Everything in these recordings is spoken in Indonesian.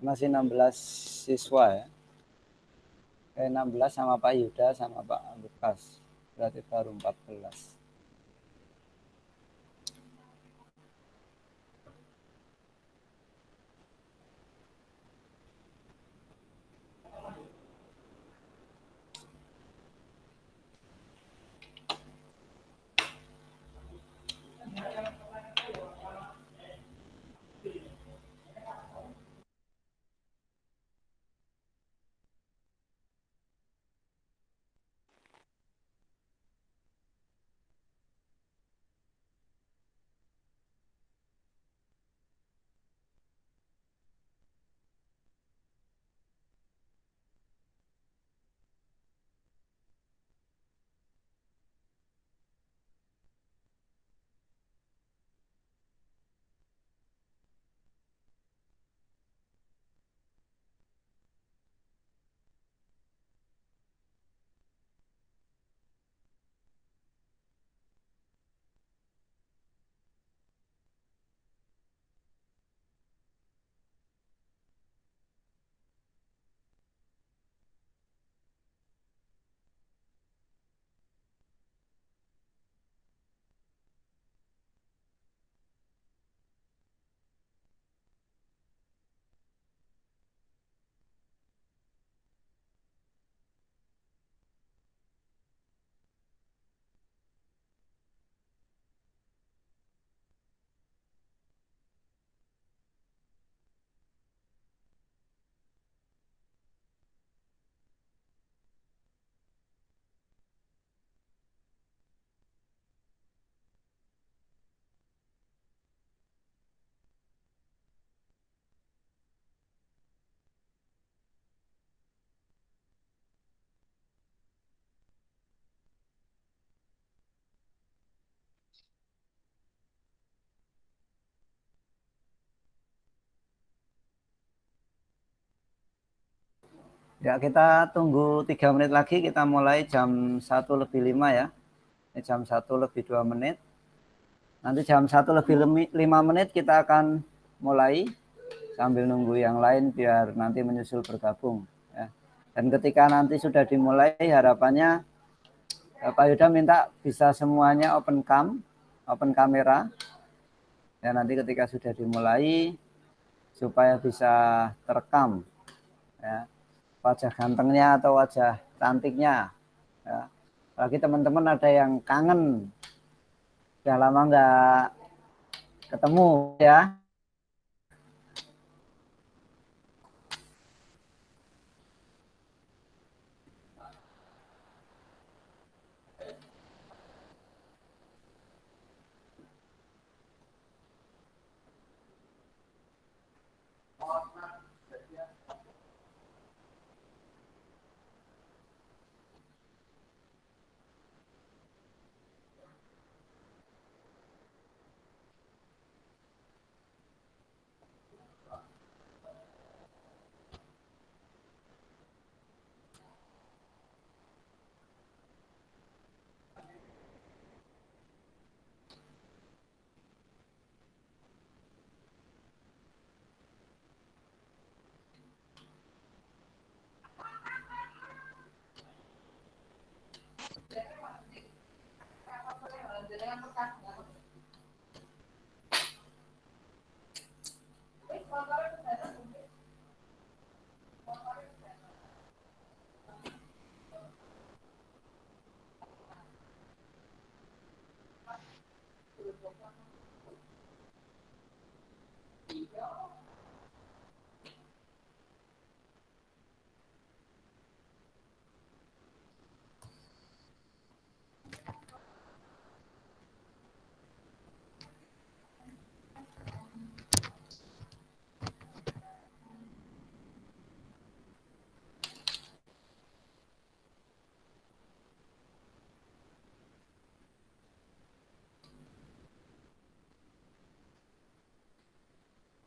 Masih 16 siswa ya. 16 sama Pak Yuda sama Pak Lukas. Berarti baru 14. Ya, kita tunggu 3 menit lagi, kita mulai jam 1:05 ya. Ini jam 1:02. Nanti jam 1:05 kita akan mulai sambil nunggu yang lain biar nanti menyusul bergabung ya. Dan ketika nanti sudah dimulai, harapannya Pak Yuda minta bisa semuanya open cam, open kamera. Ya, nanti ketika sudah dimulai supaya bisa terekam ya, wajah gantengnya atau wajah cantiknya ya. Bagi teman-teman ada yang kangen, udah lama nggak ketemu ya.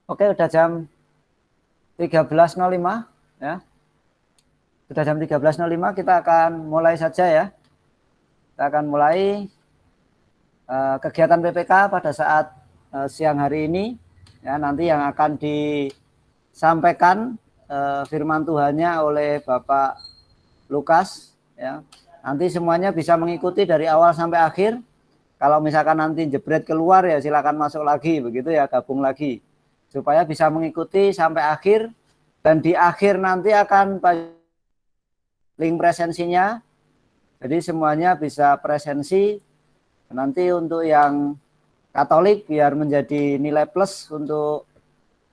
Oke, udah jam 13:05 ya. Sudah jam 13:05, kita akan mulai saja ya. Kita akan mulai kegiatan PPK pada saat siang hari ini ya. Nanti yang akan disampaikan firman Tuhannya oleh Bapak Lukas ya. Nanti semuanya bisa mengikuti dari awal sampai akhir. Kalau misalkan nanti jebret keluar ya silakan masuk lagi begitu ya, gabung lagi supaya bisa mengikuti sampai akhir. Dan di akhir nanti akan link presensinya. Jadi semuanya bisa presensi. Nanti untuk yang Katolik biar menjadi nilai plus untuk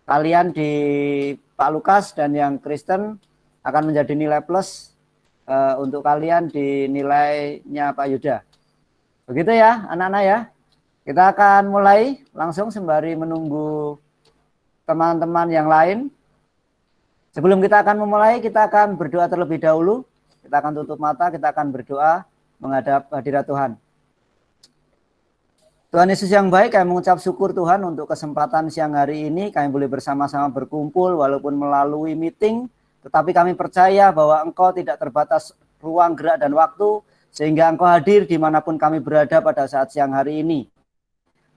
kalian di Pak Lukas, dan yang Kristen akan menjadi nilai plus untuk kalian di nilainya Pak Yuda. Begitu ya anak-anak ya. Kita akan mulai langsung sembari menunggu teman-teman yang lain. Sebelum kita akan memulai, kita akan berdoa terlebih dahulu. Kita akan tutup mata, kita akan berdoa menghadap hadirat Tuhan. Tuhan Yesus yang baik, kami mengucap syukur Tuhan untuk kesempatan siang hari ini. Kami boleh bersama-sama berkumpul walaupun melalui meeting, tetapi kami percaya bahwa Engkau tidak terbatas ruang, gerak, dan waktu, sehingga Engkau hadir dimanapun kami berada pada saat siang hari ini.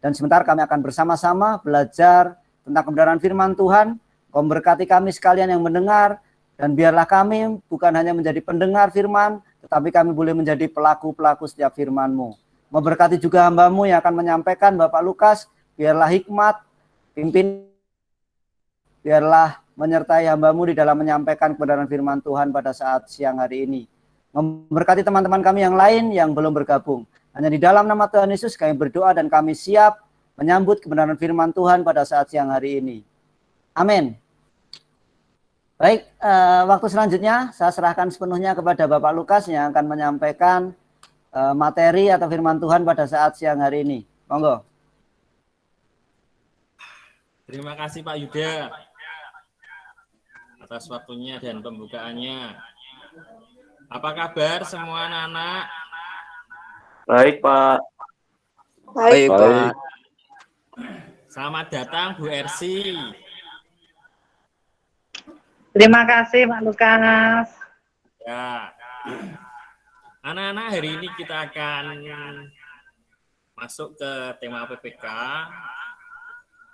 Dan sebentar kami akan bersama-sama belajar tentang kebenaran firman Tuhan. Engkau memberkati kami sekalian yang mendengar, dan biarlah kami bukan hanya menjadi pendengar firman, tetapi kami boleh menjadi pelaku-pelaku setiap firman-Mu. Memberkati juga hamba-Mu yang akan menyampaikan, Bapak Lukas, biarlah hikmat, pimpin, biarlah menyertai hamba-Mu di dalam menyampaikan kebenaran firman Tuhan pada saat siang hari ini. Memberkati teman-teman kami yang lain yang belum bergabung. Hanya di dalam nama Tuhan Yesus kami berdoa dan kami siap menyambut kebenaran firman Tuhan pada saat siang hari ini. Amin. Baik, waktu selanjutnya saya serahkan sepenuhnya kepada Bapak Lukas yang akan menyampaikan materi atau firman Tuhan pada saat siang hari ini. Monggo. Terima kasih Pak Yuda atas waktunya dan pembukaannya. Apa kabar semua anak-anak? Baik, Pak. Baik, Pak. Selamat datang Bu Ersi. Terima kasih Pak Lukas. Ya. Anak-anak, hari ini kita akan masuk ke tema PPK.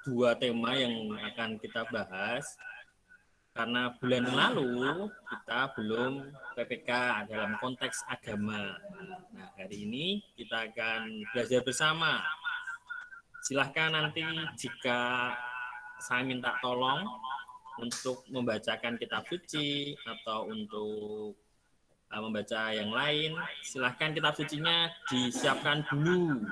Dua tema yang akan kita bahas. Karena bulan lalu kita belum PPK dalam konteks agama. Nah, hari ini kita akan belajar bersama. Silahkan nanti jika saya minta tolong untuk membacakan kitab suci atau untuk membaca yang lain, silahkan kitab sucinya disiapkan dulu.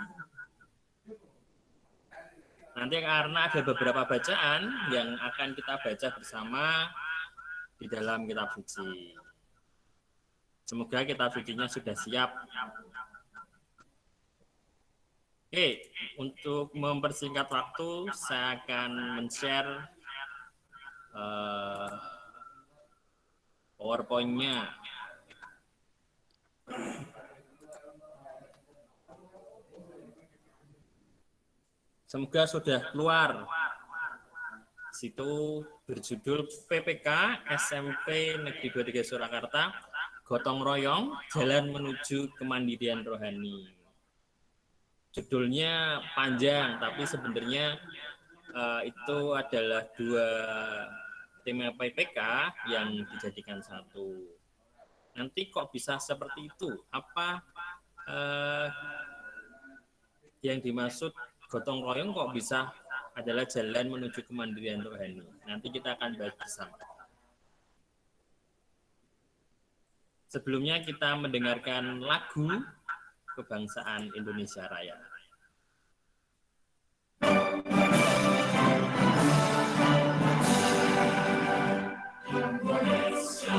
Nanti karena ada beberapa bacaan yang akan kita baca bersama di dalam kitab suci. Semoga kitab sucinya sudah siap. Oke, untuk mempersingkat waktu, saya akan men-share PowerPoint-nya. Semoga sudah keluar. Situ berjudul PPK SMP Negeri 23 Surakarta, Gotong Royong, Jalan Menuju Kemandirian Rohani. Judulnya panjang, tapi sebenarnya itu adalah dua tema PPK yang dijadikan satu. Nanti kok bisa seperti itu? Apa yang dimaksud gotong royong kok bisa adalah jalan menuju kemandirian rohani? Nanti kita akan bahas bersama. Sebelumnya kita mendengarkan lagu Kebangsaan Indonesia Raya. Indonesia,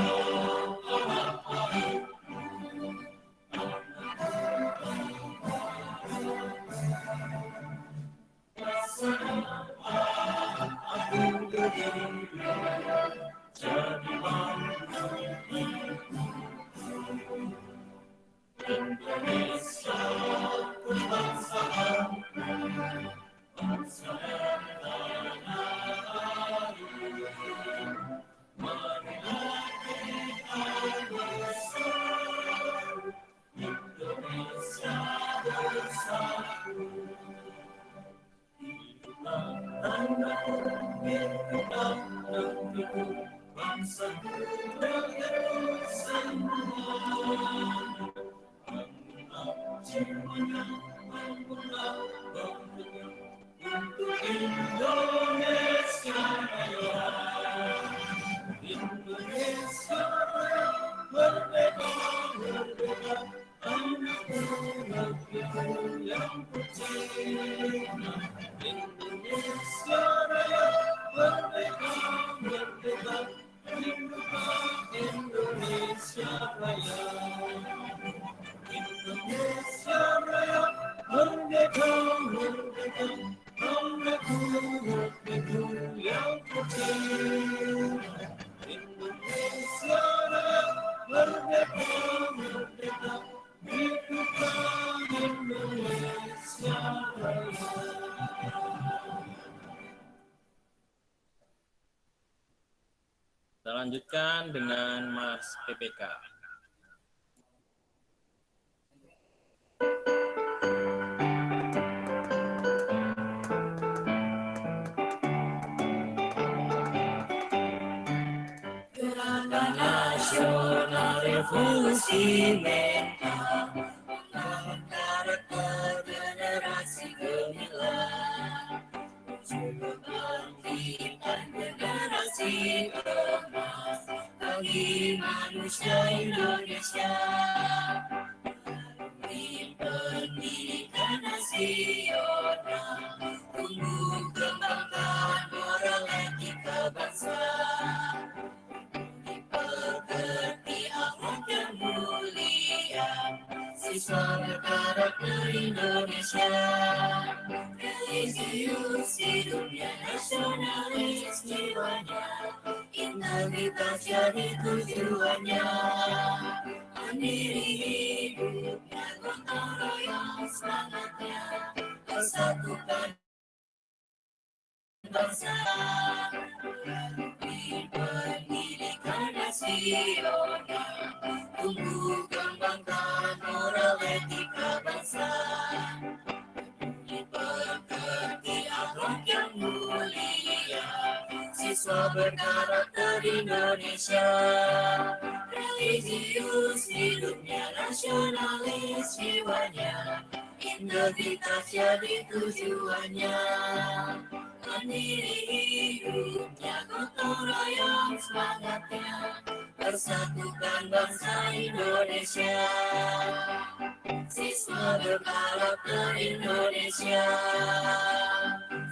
Kita lanjutkan dengan Mas PPK. Gerakan Nasional Revolusi Mental karakter generasi gemilang, juga bangkitkan generasi emas bagi manusia Indonesia. Melalui pendidikan nasional, tumbuh kembangkan moral etika bangsa. Dipekerti akhlak yang mulia, siswa berkarakter Indonesia. Religius hidupnya, nasionalis jiwanya, integritas jadi tujuannya. Mandiri hidupnya, gotong royong semangatnya, persatukan bangsa. Melalui pendidikan nasional, tumbuh kembangkan moral etika bangsa. Dipekerti akhlak yang mulia, siswa berkarakter Indonesia. Religius hidupnya, nasionalis jiwanya, integritas jadi tujuannya. Mandiri hidupnya, gotong royong semangatnya, persatukan bangsa Indonesia. Siswa berkarakter Indonesia,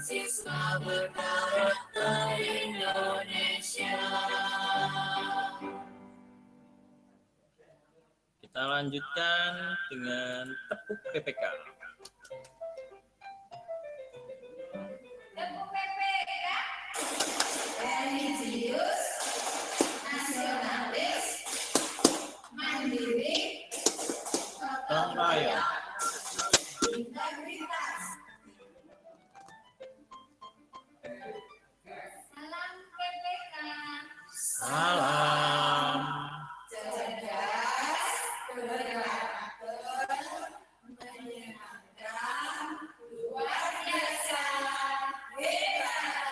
siswa berkarakter Indonesia. Kita lanjutkan dengan tepuk PPK. Tepuk PPK. Religius, nasionalis, mandiri, Gotong royong. integritas. Salam PPK. Salam. Cerdas, berkarakter, menyenangkan, luar biasa, hebat.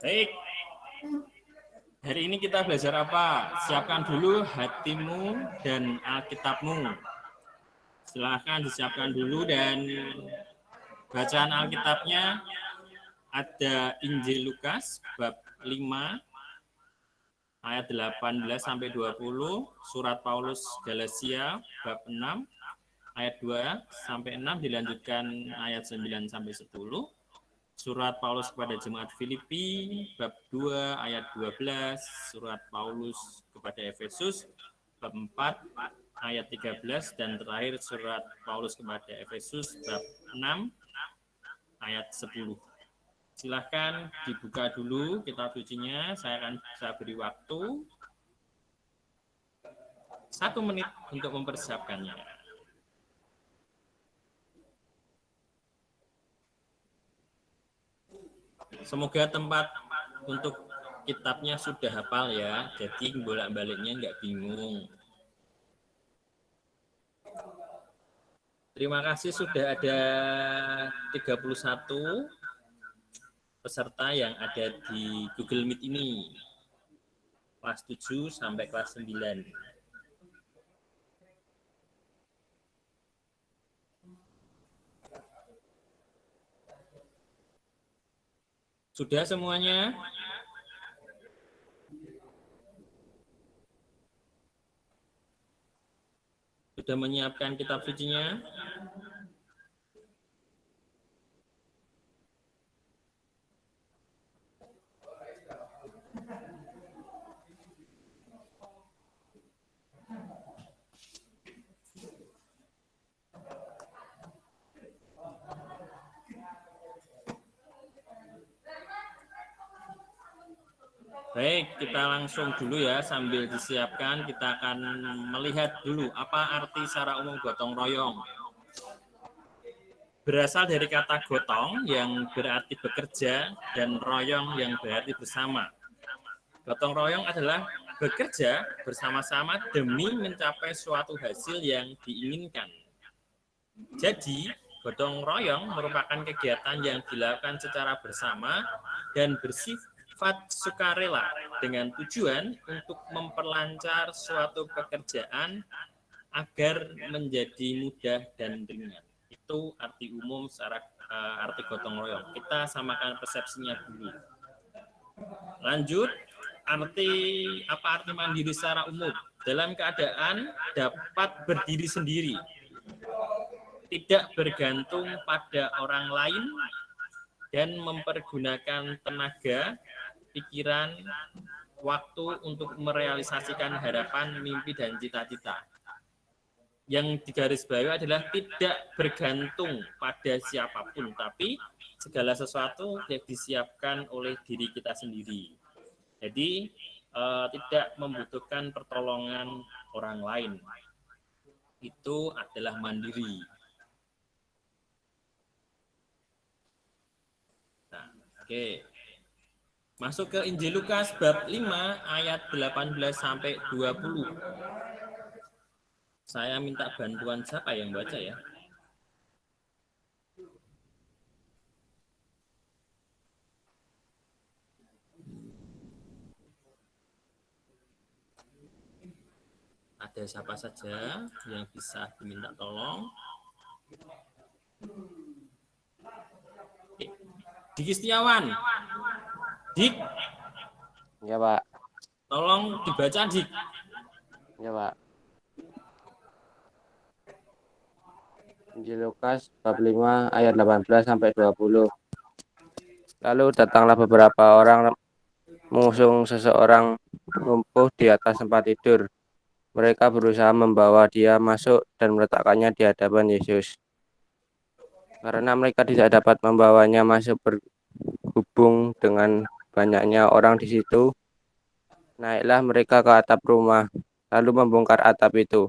Baik. Hari ini kita belajar apa? Siapkan dulu hatimu dan Alkitabmu. Silahkan disiapkan dulu dan bacaan Alkitabnya ada Injil Lukas bab 5 ayat 18 sampai 20, surat Paulus Galatia bab 6 ayat 2 sampai 6 dilanjutkan ayat 9 sampai 10. Surat Paulus kepada jemaat Filipi bab 2 ayat 12, surat Paulus kepada Efesus bab 4 ayat 13 dan terakhir surat Paulus kepada Efesus bab 6 ayat 10. Silahkan dibuka dulu kitab sucinya. Saya beri waktu 1 menit untuk mempersiapkannya. Semoga tempat untuk kitabnya sudah hafal ya, jadi bolak-baliknya nggak bingung. Terima kasih sudah ada 31 peserta yang ada di Google Meet ini. Kelas 7 sampai kelas 9. Sudah semuanya? Sudah menyiapkan kitab sucinya? Baik, kita langsung dulu ya, sambil disiapkan kita akan melihat dulu apa arti secara umum gotong royong. Berasal dari kata gotong yang berarti bekerja dan royong yang berarti bersama. Gotong royong adalah bekerja bersama-sama demi mencapai suatu hasil yang diinginkan. Jadi, gotong royong merupakan kegiatan yang dilakukan secara bersama dan bersifat sukarela dengan tujuan untuk memperlancar suatu pekerjaan agar menjadi mudah dan ringan. Itu arti umum secara arti gotong royong. Kita samakan persepsinya dulu. Lanjut, apa arti mandiri secara umum? Dalam keadaan dapat berdiri sendiri, tidak bergantung pada orang lain, dan mempergunakan tenaga, pikiran, waktu untuk merealisasikan harapan, mimpi, dan cita-cita. Yang digarisbawahi adalah tidak bergantung pada siapapun, tapi segala sesuatu yang disiapkan oleh diri kita sendiri. Jadi tidak membutuhkan pertolongan orang lain. Itu adalah mandiri. Nah, oke. Masuk ke Injil Lukas bab 5 ayat 18 sampai 20. Saya minta bantuan siapa yang baca ya? Ada siapa saja yang bisa diminta tolong? Dik Setiawan. Dik. Ya, Pak. Tolong dibaca, Dik. Ya, Pak. Injil Lukas bab 5 ayat 18 sampai 20. Lalu datanglah beberapa orang mengusung seseorang lumpuh di atas tempat tidur. Mereka berusaha membawa dia masuk dan meletakkannya di hadapan Yesus. Karena mereka tidak dapat membawanya masuk berhubung dengan banyaknya orang di situ, naiklah mereka ke atap rumah, lalu membongkar atap itu,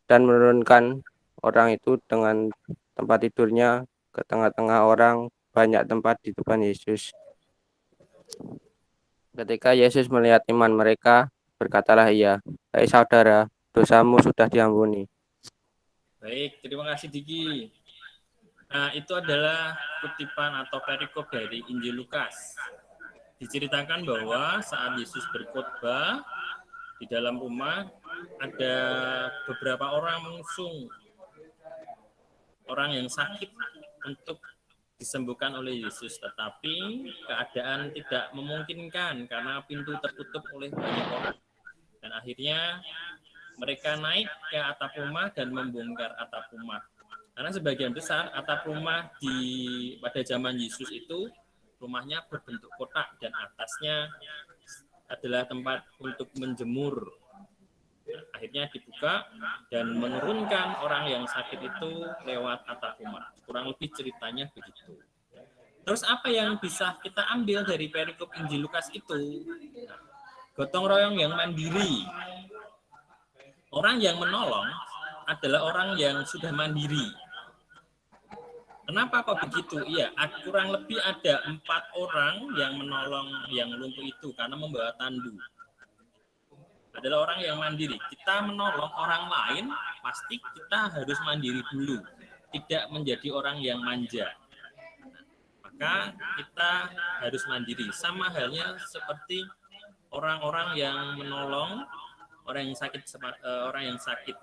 dan menurunkan orang itu dengan tempat tidurnya ke tengah-tengah orang, banyak tempat di depan Yesus. Ketika Yesus melihat iman mereka, berkatalah ia, "Hai saudara, dosamu sudah diampuni." Baik, terima kasih Diki. Nah, itu adalah kutipan atau perikop dari Injil Lukas. Diceritakan bahwa saat Yesus berkhotbah di dalam rumah, ada beberapa orang mengusung orang yang sakit untuk disembuhkan oleh Yesus, tetapi keadaan tidak memungkinkan karena pintu tertutup oleh banyak orang. Dan akhirnya mereka naik ke atap rumah dan membongkar atap rumah. Karena sebagian besar atap rumah pada zaman Yesus itu rumahnya berbentuk kotak dan atasnya adalah tempat untuk menjemur. Akhirnya dibuka dan menurunkan orang yang sakit itu lewat atap rumah. Kurang lebih ceritanya begitu. Terus apa yang bisa kita ambil dari perikop Injil Lukas itu? Gotong royong yang mandiri. Orang yang menolong adalah orang yang sudah mandiri. Kenapa kok begitu? Iya, kurang lebih ada 4 orang yang menolong yang lumpuh itu karena membawa tandu. Adalah orang yang mandiri. Kita menolong orang lain, pasti kita harus mandiri dulu. tidak menjadi orang yang manja. Maka kita harus mandiri. Sama halnya seperti orang-orang yang menolong orang yang sakit.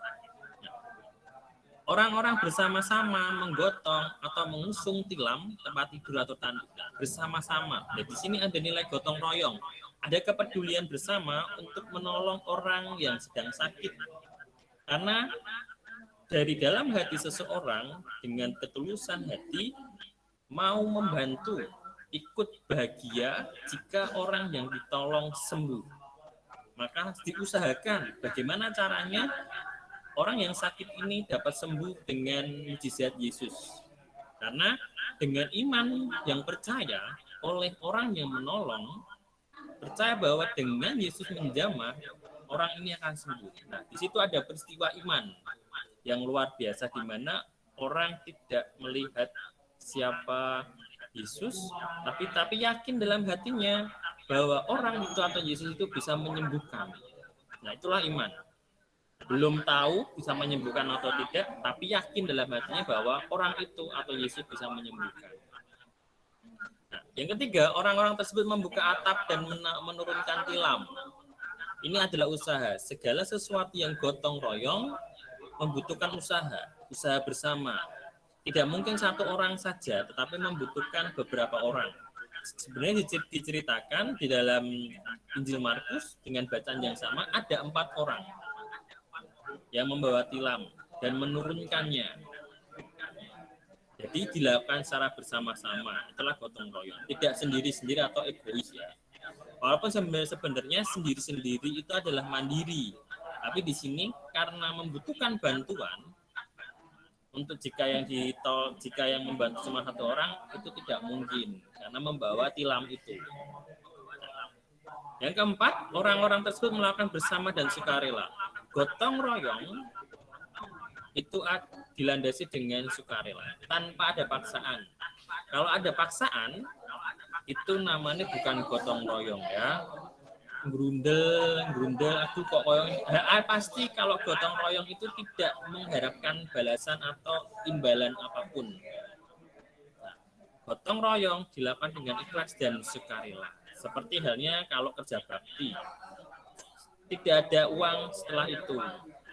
Orang-orang bersama-sama menggotong atau mengusung tilam tempat tidur atau tanduk bersama-sama. Dan di sini ada nilai gotong royong. Ada kepedulian bersama untuk menolong orang yang sedang sakit. Karena dari dalam hati seseorang dengan ketulusan hati mau membantu, ikut bahagia jika orang yang ditolong sembuh. Maka diusahakan bagaimana caranya orang yang sakit ini dapat sembuh dengan mukjizat Yesus. Karena dengan iman yang percaya oleh orang yang menolong, percaya bahwa dengan Yesus menjamah, orang ini akan sembuh. Nah, di situ ada peristiwa iman yang luar biasa di mana orang tidak melihat siapa Yesus, tapi yakin dalam hatinya bahwa orang itu atau Yesus itu bisa menyembuhkan. Nah, itulah iman. Belum tahu bisa menyembuhkan atau tidak, tapi yakin dalam hatinya bahwa orang itu atau Yesus bisa menyembuhkan. Nah, yang ketiga, orang-orang tersebut membuka atap dan menurunkan tilam. Ini adalah usaha. Segala sesuatu yang gotong royong membutuhkan usaha bersama. Tidak mungkin satu orang saja, tetapi membutuhkan beberapa orang. Sebenarnya diceritakan di dalam Injil Markus dengan bacaan yang sama, ada 4 orang yang membawa tilam dan menurunkannya. Jadi dilakukan secara bersama-sama. Itulah gotong royong. Tidak sendiri-sendiri atau egois ya. Walaupun sebenarnya sendiri-sendiri itu adalah mandiri. Tapi di sini karena membutuhkan bantuan untuk jika yang membantu cuma 1 orang itu tidak mungkin karena membawa tilam itu. Yang keempat, orang-orang tersebut melakukan bersama dan sukarela. Gotong royong itu dilandasi dengan sukarela, tanpa ada paksaan. Kalau ada paksaan, itu namanya bukan gotong royong ya. Grundel, aduh kok koyong. Pasti kalau gotong royong itu tidak mengharapkan balasan atau imbalan apapun. Nah, gotong royong dilakukan dengan ikhlas dan sukarela. Seperti halnya kalau kerja bakti. Tidak ada uang setelah itu,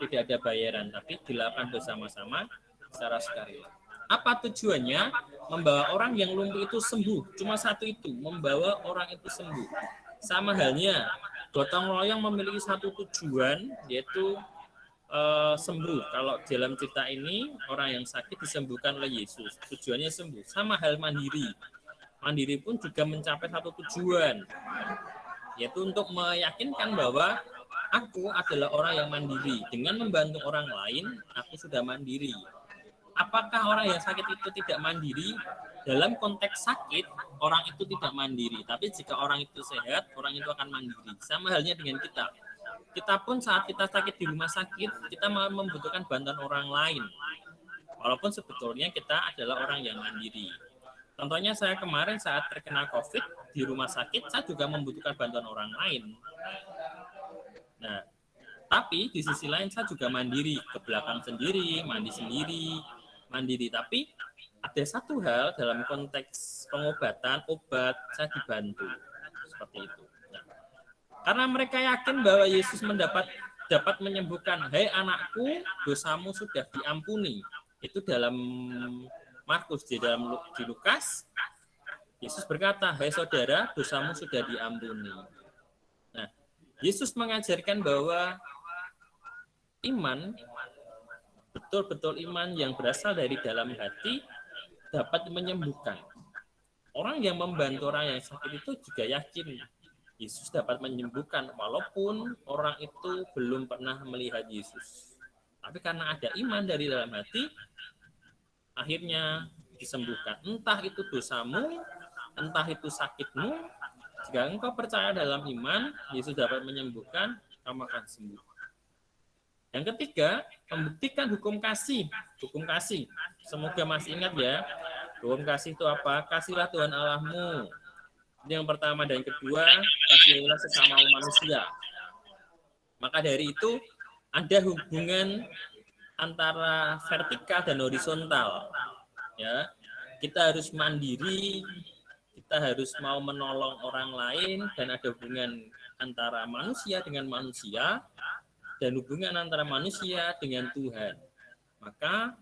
tidak ada bayaran, tapi dilakukan bersama-sama secara sukarela. Apa tujuannya? Membawa orang yang lumpuh itu sembuh. Cuma satu itu, membawa orang itu sembuh. Sama halnya, gotong royong memiliki satu tujuan, yaitu sembuh. Kalau dalam cerita ini, orang yang sakit disembuhkan oleh Yesus. Tujuannya sembuh. Sama hal mandiri. Mandiri pun juga mencapai satu tujuan, yaitu untuk meyakinkan bahwa aku adalah orang yang mandiri. Dengan membantu orang lain, aku sudah mandiri. Apakah orang yang sakit itu tidak mandiri? Dalam konteks sakit, orang itu tidak mandiri. Tapi jika orang itu sehat, orang itu akan mandiri. Sama halnya dengan kita. Kita pun saat kita sakit di rumah sakit, kita membutuhkan bantuan orang lain. Walaupun sebetulnya kita adalah orang yang mandiri. Contohnya saya kemarin saat terkena COVID di rumah sakit, saya juga membutuhkan bantuan orang lain. Nah, tapi di sisi lain saya juga mandiri, ke belakang sendiri, mandi sendiri, mandiri. Tapi ada satu hal dalam konteks pengobatan, obat, saya dibantu. Seperti itu. Nah, karena mereka yakin bahwa Yesus dapat menyembuhkan, "Hai anakku, dosamu sudah diampuni." Itu dalam Markus, di Lukas, Yesus berkata, "Hai saudara, dosamu sudah diampuni." Nah, Yesus mengajarkan bahwa iman, betul-betul iman yang berasal dari dalam hati dapat menyembuhkan. Orang yang membantu orang yang sakit itu juga yakin Yesus dapat menyembuhkan walaupun orang itu belum pernah melihat Yesus. Tapi karena ada iman dari dalam hati, akhirnya disembuhkan. Entah itu dosamu, entah itu sakitmu, jika engkau percaya dalam iman, Yesus dapat menyembuhkan, kamu akan sembuh. Yang ketiga, membuktikan hukum kasih. Hukum kasih. Semoga masih ingat ya. Hukum kasih itu apa? Kasihlah Tuhan Allahmu. Ini yang pertama, dan yang kedua, kasihilah sesama manusia. Maka dari itu, ada hubungan antara vertikal dan horizontal. Ya, kita harus mandiri, kita harus mau menolong orang lain, dan ada hubungan antara manusia dengan manusia dan hubungan antara manusia dengan Tuhan. Maka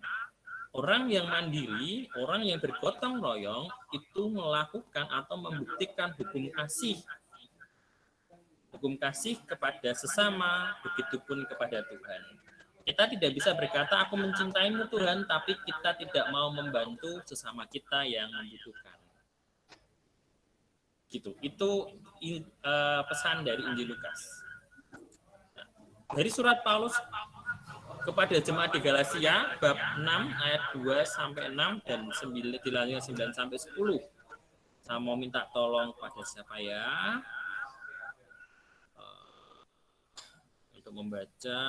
orang yang mandiri, orang yang bergotong royong itu melakukan atau membuktikan hukum kasih. Hukum kasih kepada sesama, begitupun kepada Tuhan. Kita tidak bisa berkata, aku mencintaimu Tuhan, tapi kita tidak mau membantu sesama kita yang membutuhkan. Gitu. Itu pesan dari Injil Lukas. Nah, dari surat Paulus kepada jemaat di Galatia, bab 6 ayat 2 sampai 6 dan 9 sampai 10. Saya mau minta tolong pada siapa ya? Untuk membaca.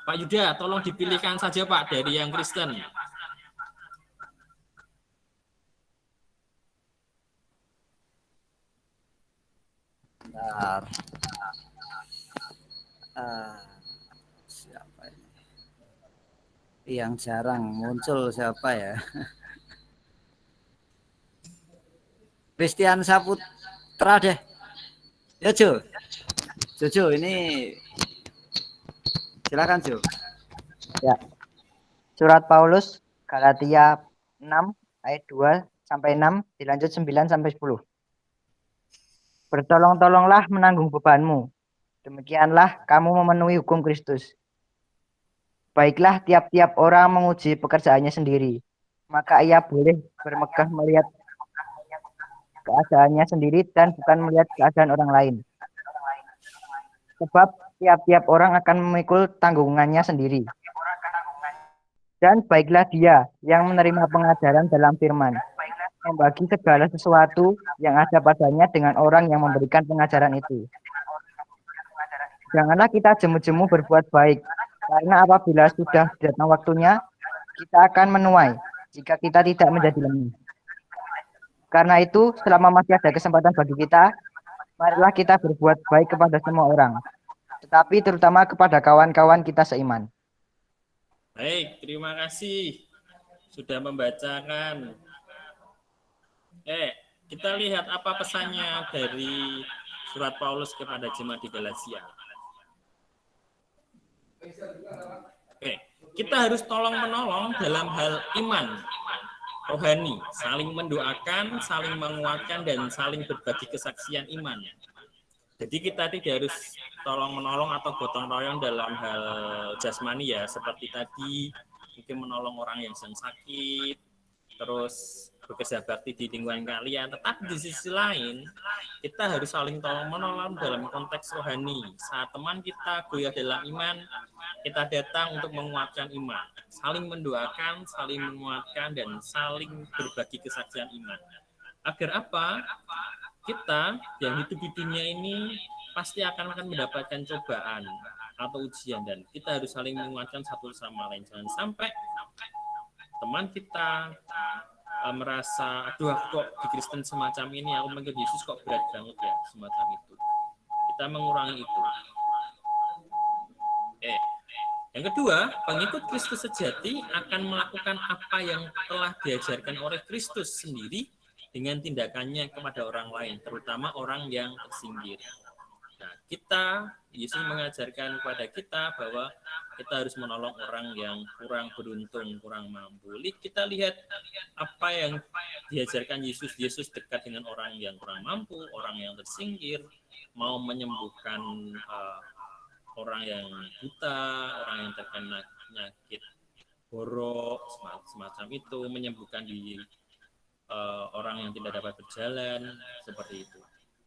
Pak Yuda, tolong dipilihkan saja Pak dari yang Kristen. Bentar. Siapa ini? Yang jarang muncul siapa ya? Christian Saputra deh. Ya Jo. Jojo ini silakan Jo. Ya. Surat Paulus Galatia 6 ayat 2 sampai 6 dilanjut 9 sampai 10. Bertolong-tolonglah menanggung bebanmu. Demikianlah kamu memenuhi hukum Kristus. Baiklah tiap-tiap orang menguji pekerjaannya sendiri, maka ia boleh bermegah melihat keadaannya sendiri dan bukan melihat keadaan orang lain. Sebab tiap-tiap orang akan memikul tanggungannya sendiri. Dan baiklah dia yang menerima pengajaran dalam firman, membagi segala sesuatu yang ada padanya dengan orang yang memberikan pengajaran itu. Janganlah kita jemu-jemu berbuat baik, karena apabila sudah datang waktunya, kita akan menuai jika kita tidak menjadi lemah. Karena itu, selama masih ada kesempatan bagi kita, marilah kita berbuat baik kepada semua orang, tetapi terutama kepada kawan-kawan kita seiman. Baik, terima kasih sudah membacakan. Kita lihat apa pesannya dari surat Paulus kepada jemaat di Galatia. Kita harus tolong-menolong dalam hal iman rohani, saling mendoakan, saling menguatkan, dan saling berbagi kesaksian iman. Jadi kita tidak harus tolong-menolong atau gotong royong dalam hal jasmani ya, seperti tadi mungkin menolong orang yang sedang sakit, terus bekerja bakti di lingkungan kalian. Tetapi di sisi lain, kita harus saling tolong-menolong dalam konteks rohani. Saat teman kita goyah dalam iman, kita datang untuk menguatkan iman, saling mendoakan, saling menguatkan, dan saling berbagi kesaksian iman. Agar apa? Kita yang hidup di dunia ini pasti akan mendapatkan cobaan atau ujian, dan kita harus saling menguatkan satu sama lain. Jangan sampai teman kita merasa, aduh kok di Kristen semacam ini, aku mengikut Yesus kok berat banget ya, semacam itu. Kita mengurangi itu. Yang kedua, pengikut Kristus sejati akan melakukan apa yang telah diajarkan oleh Kristus sendiri dengan tindakannya kepada orang lain, terutama orang yang tersinggir. Nah, Yesus mengajarkan kepada kita bahwa kita harus menolong orang yang kurang beruntung, kurang mampu. Kita lihat apa yang diajarkan Yesus. Yesus dekat dengan orang yang kurang mampu, orang yang tersinggir, mau menyembuhkan orang yang buta, orang yang terkena penyakit borok, semacam itu, menyembuhkan orang yang tidak dapat berjalan, seperti itu.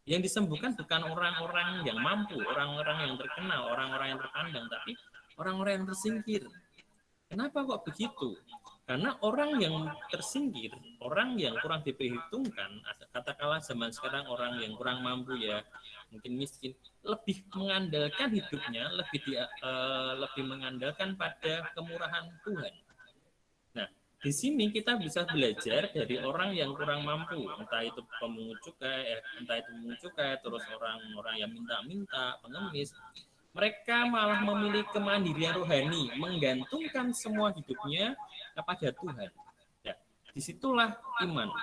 Yang disembuhkan bukan orang-orang yang mampu, orang-orang yang terkenal, orang-orang yang terpandang, tapi orang-orang yang tersingkir. Kenapa kok begitu? Karena orang yang tersingkir, orang yang kurang diperhitungkan, katakanlah zaman sekarang orang yang kurang mampu ya, mungkin miskin, lebih mengandalkan hidupnya, lebih mengandalkan pada kemurahan Tuhan. Nah, di sini kita bisa belajar dari orang yang kurang mampu, entah itu pemungut cukai, terus orang-orang yang minta-minta, pengemis. Mereka malah memilih kemandirian rohani, menggantungkan semua hidupnya kepada Tuhan. Ya, disitulah iman.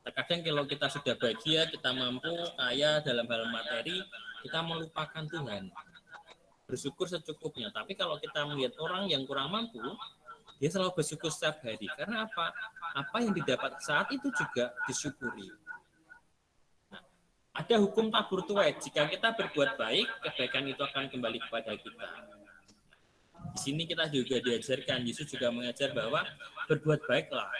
Terkadang kalau kita sudah bahagia, kita mampu, kaya dalam hal materi, kita melupakan Tuhan. Bersyukur secukupnya. Tapi kalau kita melihat orang yang kurang mampu, dia selalu bersyukur setiap hari. Karena apa? Apa yang didapat saat itu juga disyukuri. Ada hukum tabur tuai. Jika kita berbuat baik, kebaikan itu akan kembali kepada kita. Di sini kita juga diajarkan, Yesus juga mengajar bahwa berbuat baiklah.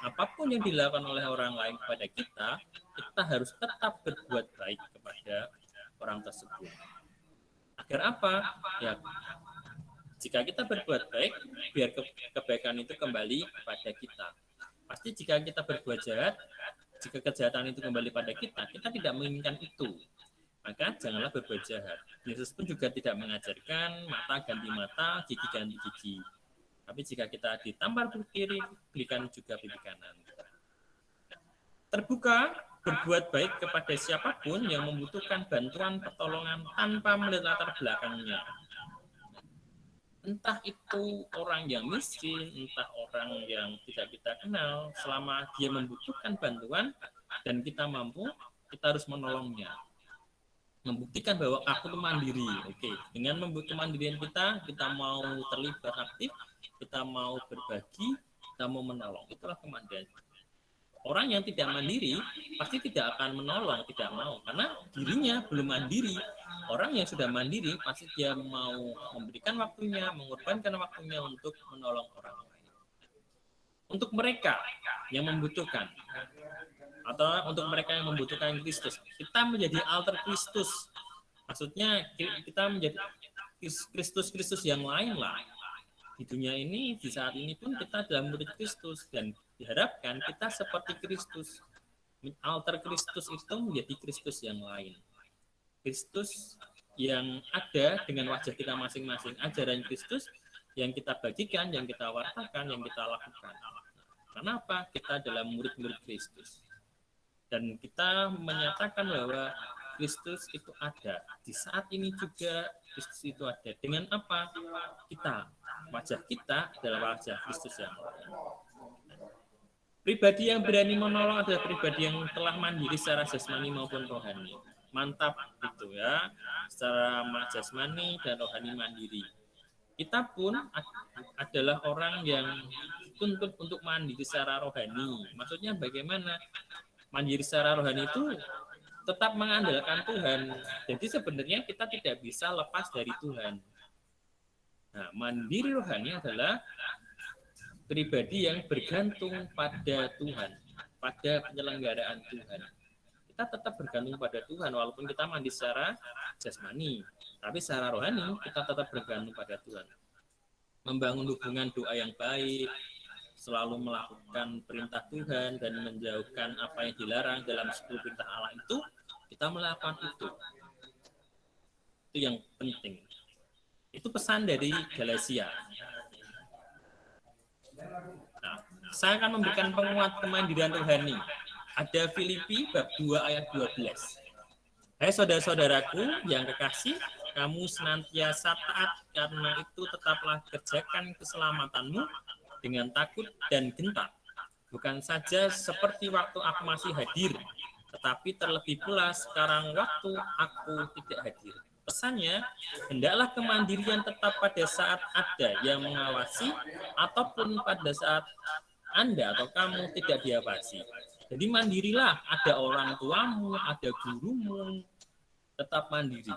Apapun yang dilakukan oleh orang lain kepada kita, kita harus tetap berbuat baik kepada orang tersebut. Agar apa? Ya, jika kita berbuat baik, biar kebaikan itu kembali kepada kita. Pasti jika kita berbuat jahat, jika kejahatan itu kembali pada kita, kita tidak menginginkan itu. Maka janganlah berbuat jahat. Yesus pun juga tidak mengajarkan mata ganti mata, gigi ganti gigi. Tapi jika kita ditampar pipi kiri, berikan juga pipi kanan. Terbuka, berbuat baik kepada siapapun yang membutuhkan bantuan pertolongan tanpa melihat latar belakangnya. Entah itu orang yang miskin, entah orang yang tidak kita kenal, selama dia membutuhkan bantuan dan kita mampu, kita harus menolongnya. Membuktikan bahwa aku itu mandiri. Oke, dengan kemandirian kita mau terlibat aktif, kita mau berbagi, kita mau menolong. Itulah kemandirian. Orang yang tidak mandiri pasti tidak akan menolong, tidak mau, karena dirinya belum mandiri. Orang yang sudah mandiri pasti dia mau memberikan waktunya, mengorbankan waktunya untuk menolong orang lain. Untuk mereka yang membutuhkan, atau untuk mereka yang membutuhkan Kristus, kita menjadi alter Kristus. Maksudnya kita menjadi Kristus-Kristus yang lain lah. Di dunia ini, di saat ini pun kita adalah murid Kristus dan diharapkan kita seperti Kristus. Alter Kristus itu menjadi Kristus yang lain. Kristus yang ada dengan wajah kita masing-masing. Ajaran Kristus yang kita bagikan, yang kita wartakan, yang kita lakukan. Kenapa? Kita adalah murid-murid Kristus. Dan kita menyatakan bahwa Kristus itu ada. Di saat ini juga Kristus itu ada. Dengan apa? Wajah kita adalah wajah Kristus yang lain. Pribadi yang berani menolong adalah pribadi yang telah mandiri secara jasmani maupun rohani. Mantap itu ya, secara jasmani dan rohani mandiri. Kita pun adalah orang yang dituntut untuk mandiri secara rohani. Maksudnya bagaimana? Mandiri secara rohani itu tetap mengandalkan Tuhan. Jadi sebenarnya kita tidak bisa lepas dari Tuhan. Nah, mandiri rohani adalah pribadi yang bergantung pada Tuhan, pada penyelenggaraan Tuhan. Kita tetap bergantung pada Tuhan, walaupun kita mandi secara jasmani. Tapi secara rohani, kita tetap bergantung pada Tuhan. Membangun hubungan doa yang baik, selalu melakukan perintah Tuhan, dan menjauhkan apa yang dilarang dalam 10 perintah Allah itu, kita melakukan itu. Itu yang penting. Itu pesan dari Galatia. Nah, saya akan memberikan penguat kemandirian rohani. Ada Filipi bab 2 ayat 12. Hai saudara-saudaraku yang kekasih, kamu senantiasa taat, karena itu tetaplah kerjakan keselamatanmu dengan takut dan gentar. Bukan saja seperti waktu aku masih hadir, tetapi terlebih pula sekarang waktu aku tidak hadir. Pesannya, hendaklah kemandirian tetap pada saat ada yang mengawasi, ataupun pada saat Anda atau kamu tidak diawasi. Jadi mandirilah, ada orang tuamu, ada gurumu, tetap mandiri.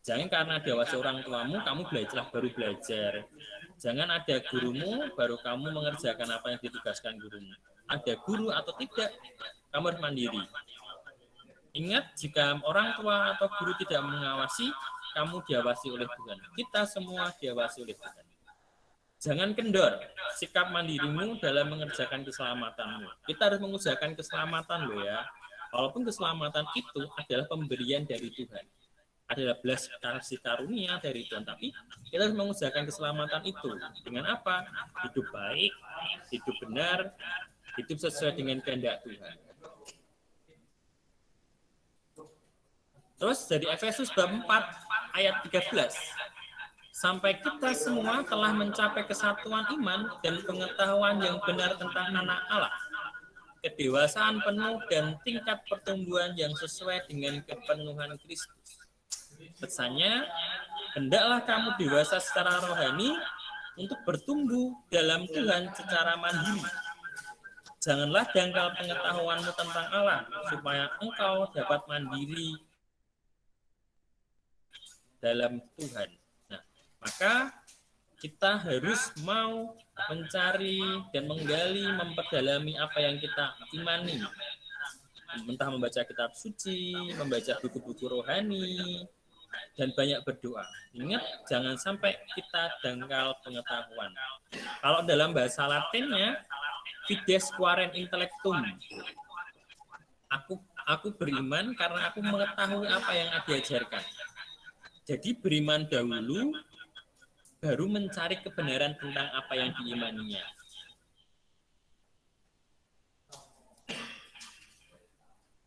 Jangan karena diawasi orang tuamu, kamu belajar baru belajar. Jangan ada gurumu, baru kamu mengerjakan apa yang ditugaskan gurumu. Ada guru atau tidak, kamu harus mandiri. Ingat, jika orang tua atau guru tidak mengawasi, kamu diawasi oleh Tuhan. Kita semua diawasi oleh Tuhan. Jangan kendor sikap mandirimu dalam mengerjakan keselamatanmu. Kita harus mengusahakan keselamatan loh ya. Walaupun keselamatan itu adalah pemberian dari Tuhan. Adalah belas kasih karunia dari Tuhan. Tapi kita harus mengusahakan keselamatan itu. Dengan apa? Hidup baik, hidup benar, hidup sesuai dengan kehendak Tuhan. Terus dari Efesus bab 4 ayat 13. Sampai kita semua telah mencapai kesatuan iman dan pengetahuan yang benar tentang anak Allah, kedewasaan penuh dan tingkat pertumbuhan yang sesuai dengan kepenuhan Kristus. Pesannya, hendaklah kamu dewasa secara rohani untuk bertumbuh dalam Tuhan secara mandiri. Janganlah dangkal pengetahuanmu tentang Allah, supaya engkau dapat mandiri dalam Tuhan. Nah, maka kita harus mau mencari dan menggali, memperdalami apa yang kita imani. Entah membaca kitab suci, membaca buku-buku rohani, dan banyak berdoa. Ingat, jangan sampai kita dangkal pengetahuan. Kalau dalam bahasa Latinnya, fides quaren intellectum. Aku beriman karena aku mengetahui apa yang diajarkan. Jadi beriman dahulu, baru mencari kebenaran tentang apa yang diimaninya.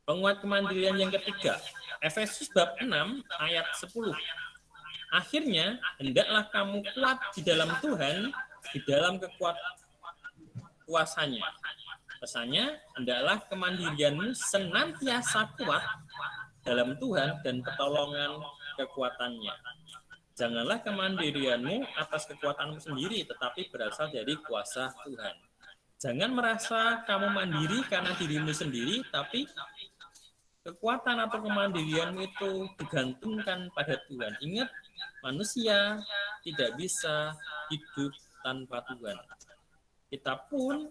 Penguat kemandirian yang ketiga, Efesus bab 6 ayat 10. Akhirnya, hendaklah kamu kuat di dalam Tuhan, di dalam kuasanya. Pesannya, hendaklah kemandirianmu senantiasa kuat dalam Tuhan dan pertolongan kekuatannya. Janganlah kemandirianmu atas kekuatanmu sendiri, tetapi berasal dari kuasa Tuhan. Jangan merasa kamu mandiri karena dirimu sendiri, tapi kekuatan atau kemandirianmu itu digantungkan pada Tuhan. Ingat, manusia tidak bisa hidup tanpa Tuhan. Kita pun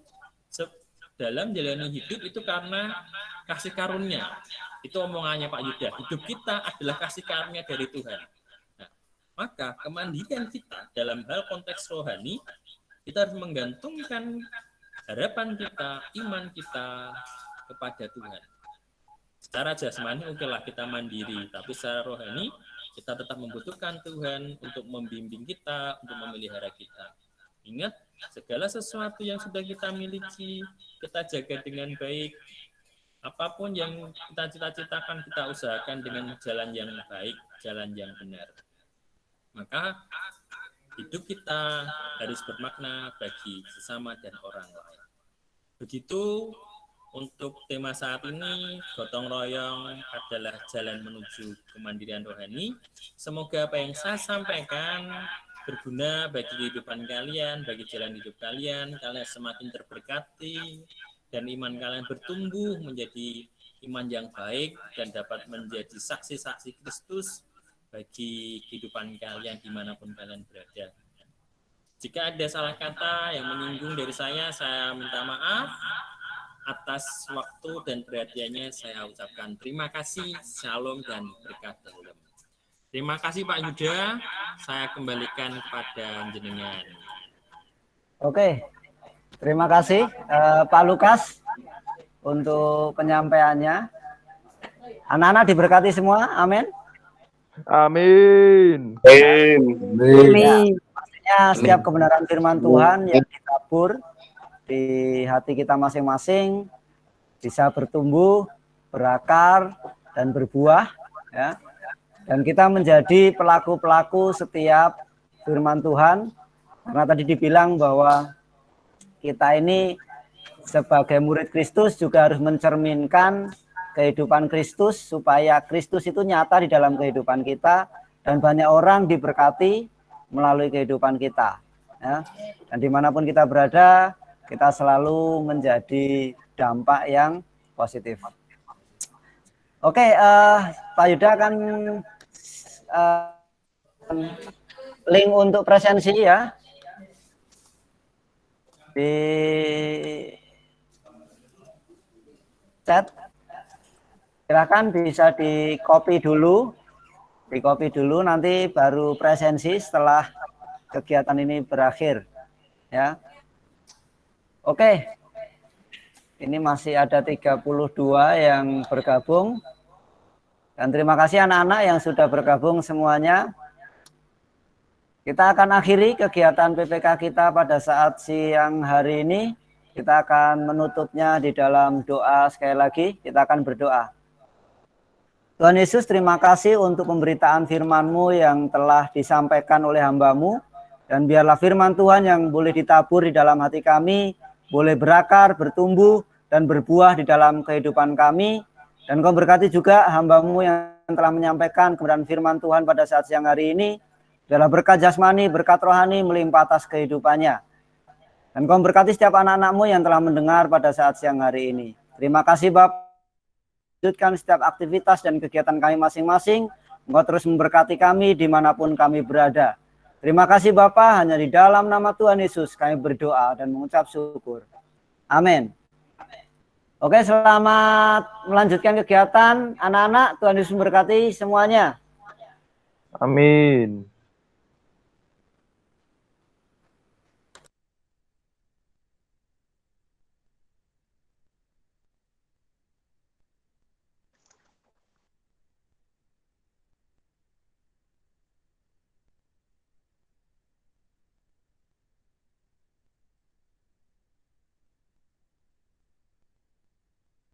dalam jalani hidup itu karena kasih karunia. Itu omongannya Pak Yuda. Hidup kita adalah kasih karunia dari Tuhan. Nah, maka kemandirian kita dalam hal konteks rohani, kita harus menggantungkan harapan kita, iman kita kepada Tuhan. Secara jasmani okelah kita mandiri, tapi secara rohani kita tetap membutuhkan Tuhan untuk membimbing kita, untuk memelihara kita. Ingat, segala sesuatu yang sudah kita miliki, kita jaga dengan baik. Apapun yang kita cita-citakan, kita usahakan dengan jalan yang baik, jalan yang benar. Maka hidup kita harus bermakna bagi sesama dan orang lain. Begitu untuk tema saat ini, gotong royong adalah jalan menuju kemandirian rohani. Semoga apa yang saya sampaikan berguna bagi kehidupan kalian, bagi jalan hidup kalian. Kalian semakin terberkati dan iman kalian bertumbuh menjadi iman yang baik dan dapat menjadi saksi-saksi Kristus bagi kehidupan kalian dimanapun kalian berada. Jika ada salah kata yang menyinggung dari saya minta maaf. Atas waktu dan perhatiannya saya ucapkan terima kasih, shalom dan berkat dalam. Terima kasih Pak Yuda, saya kembalikan kepada jenengan. Oke, terima kasih Pak Lukas untuk penyampaiannya. Anak-anak diberkati semua, amin. Amin. Ya, pastinya setiap kebenaran firman Tuhan yang ditabur di hati kita masing-masing bisa bertumbuh, berakar, dan berbuah, ya. Dan kita menjadi pelaku-pelaku setiap firman Tuhan, karena tadi dibilang bahwa kita ini sebagai murid Kristus juga harus mencerminkan kehidupan Kristus, supaya Kristus itu nyata di dalam kehidupan kita, dan banyak orang diberkati melalui kehidupan kita, ya. Dan dimanapun kita berada, kita selalu menjadi dampak yang positif. Oke, Pak Yuda akan link untuk presensi ya di chat. Silakan bisa di copy dulu, nanti baru presensi setelah kegiatan ini berakhir, ya. Oke, ini masih ada 32 yang bergabung. Dan terima kasih anak-anak yang sudah bergabung semuanya. Kita akan akhiri kegiatan PPK kita pada saat siang hari ini. Kita akan menutupnya di dalam doa sekali lagi. Kita akan berdoa. Tuhan Yesus, terima kasih untuk pemberitaan firman-Mu yang telah disampaikan oleh hamba-Mu. Dan biarlah firman Tuhan yang boleh ditabur di dalam hati kami, boleh berakar, bertumbuh, dan berbuah di dalam kehidupan kami. Dan Kau berkati juga hamba-Mu yang telah menyampaikan kebenaran firman Tuhan pada saat siang hari ini. Biarlah berkat jasmani, berkat rohani melimpah atas kehidupannya. Dan Kau berkati setiap anak-anak-Mu yang telah mendengar pada saat siang hari ini. Terima kasih Bapak. Lanjutkan setiap aktivitas dan kegiatan kami masing-masing. Engkau terus memberkati kami dimanapun kami berada. Terima kasih Bapa, hanya di dalam nama Tuhan Yesus kami berdoa dan mengucap syukur. Amin. Oke, selamat melanjutkan kegiatan anak-anak. Tuhan Yesus memberkati semuanya. Amin.